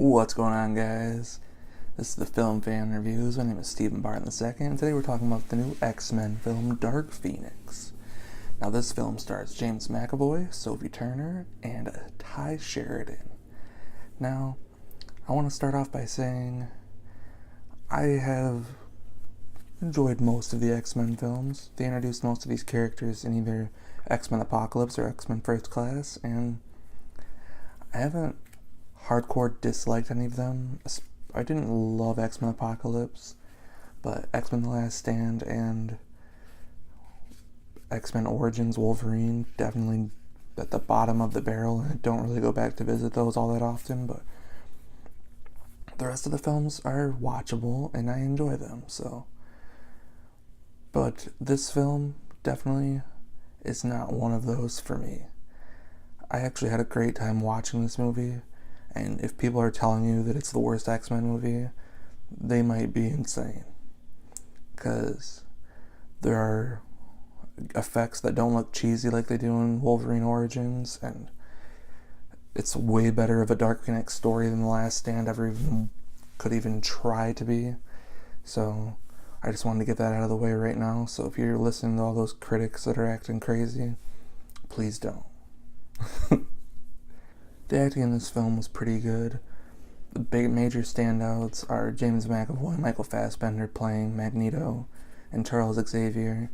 What's going on, guys? This is the Film Fan Reviews. My name is Stephen Barton II, and today we're talking about the new X-Men film, Dark Phoenix. Now, this film stars James McAvoy, Sophie Turner, and Ty Sheridan. Now, I want to start off by saying I have enjoyed most of the X-Men films. They introduced most of these characters in either X-Men Apocalypse or X-Men First Class, and I haven't hardcore disliked any of them. I didn't love X-Men Apocalypse, but X-Men The Last Stand and X-Men Origins Wolverine definitely at the bottom of the barrel, and I don't really go back to visit those all that often, but the rest of the films are watchable and I enjoy them, so. But this film definitely is not one of those for me. I actually had a great time watching this movie. And if people are telling you that it's the worst X-Men movie, they might be insane. Because there are effects that don't look cheesy like they do in Wolverine Origins, and it's way better of a Dark Phoenix story than The Last Stand ever could even try to be. So I just wanted to get that out of the way right now. So if you're listening to all those critics that are acting crazy, please don't. The acting in this film was pretty good. The big major standouts are James McAvoy and Michael Fassbender playing Magneto and Charles Xavier.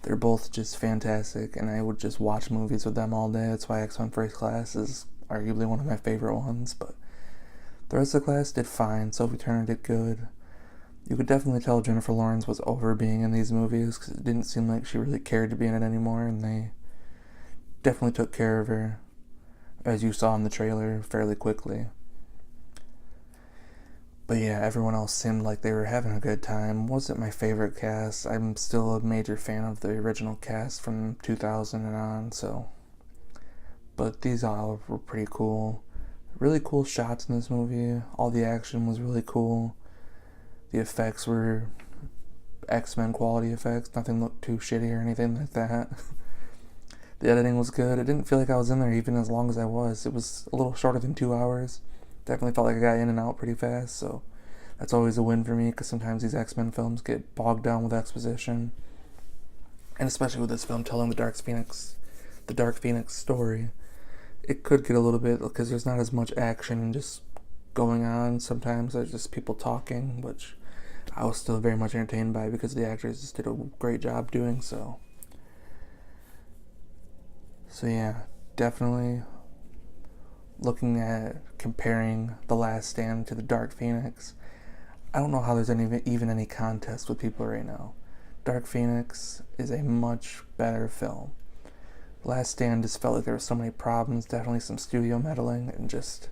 They're both just fantastic, and I would just watch movies with them all day. That's why X-Men First Class is arguably one of my favorite ones, but the rest of the class did fine. Sophie Turner did good. You could definitely tell Jennifer Lawrence was over being in these movies because it didn't seem like she really cared to be in it anymore, and they definitely took care of her, as you saw in the trailer, fairly quickly. But yeah, everyone else seemed like they were having a good time. Wasn't my favorite cast. I'm still a major fan of the original cast from 2000 and on, so. But these all were pretty cool. Really cool shots in this movie. All the action was really cool. The effects were X-Men quality effects. Nothing looked too shitty or anything like that. The editing was good. It didn't feel like I was in there even as long as I was. It was a little shorter than 2 hours. Definitely felt like I got in and out pretty fast, so that's always a win for me because sometimes these X-Men films get bogged down with exposition. And especially with this film telling the Dark Phoenix story, it could get a little bit, because there's not as much action just going on. Sometimes there's just people talking, which I was still very much entertained by because the actors just did a great job doing so. So yeah, definitely looking at comparing The Last Stand to The Dark Phoenix, I don't know how there's even any contest with people right now. Dark Phoenix is a much better film. Last Stand just felt like there were so many problems, definitely some studio meddling, and just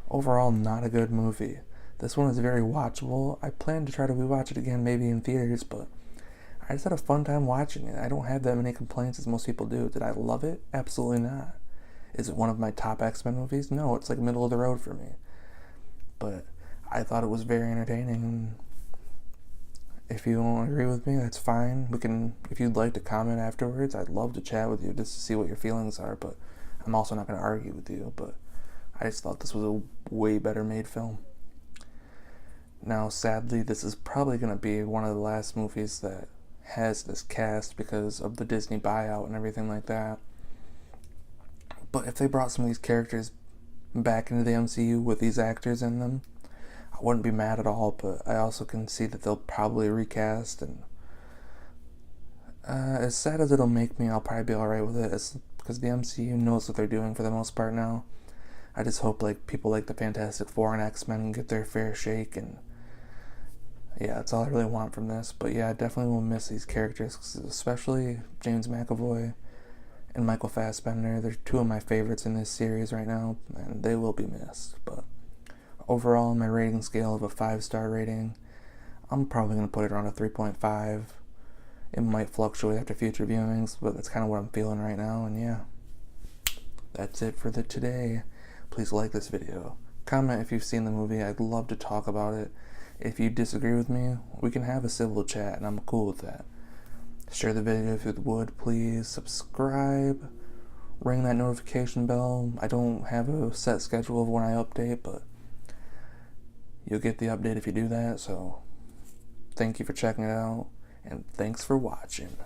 overall not a good movie. This one is very watchable. I plan to try to rewatch it again, maybe in theaters, but I just had a fun time watching it. I don't have that many complaints as most people do. Did I love it? Absolutely not. Is it one of my top X-Men movies? No, it's like middle of the road for me. But I thought it was very entertaining. If you don't agree with me, that's fine. If you'd like to comment afterwards, I'd love to chat with you just to see what your feelings are, but I'm also not going to argue with you. But I just thought this was a way better made film. Now, sadly, this is probably going to be one of the last movies that has this cast because of the Disney buyout and everything like that. But if they brought some of these characters back into the MCU with these actors in them, I wouldn't be mad at all, but I also can see that they'll probably recast, and as sad as it'll make me, I'll probably be alright with it, because the MCU knows what they're doing for the most part now. I just hope people like the Fantastic Four and X-Men get their fair shake, and yeah, that's all I really want from this. But yeah, I definitely will miss these characters, especially James McAvoy and Michael Fassbender. They're two of my favorites in this series right now, and they will be missed. But overall, on my rating scale of a 5-star rating, I'm probably going to put it around a 3.5. It might fluctuate after future viewings, but that's kind of what I'm feeling right now, and yeah. That's it for today. Please like this video. Comment if you've seen the movie. I'd love to talk about it. If you disagree with me, we can have a civil chat, and I'm cool with that. Share the video if you would, please. Subscribe. Ring that notification bell. I don't have a set schedule of when I update, but You'll get the update if you do that, so thank you for checking it out, and thanks for watching.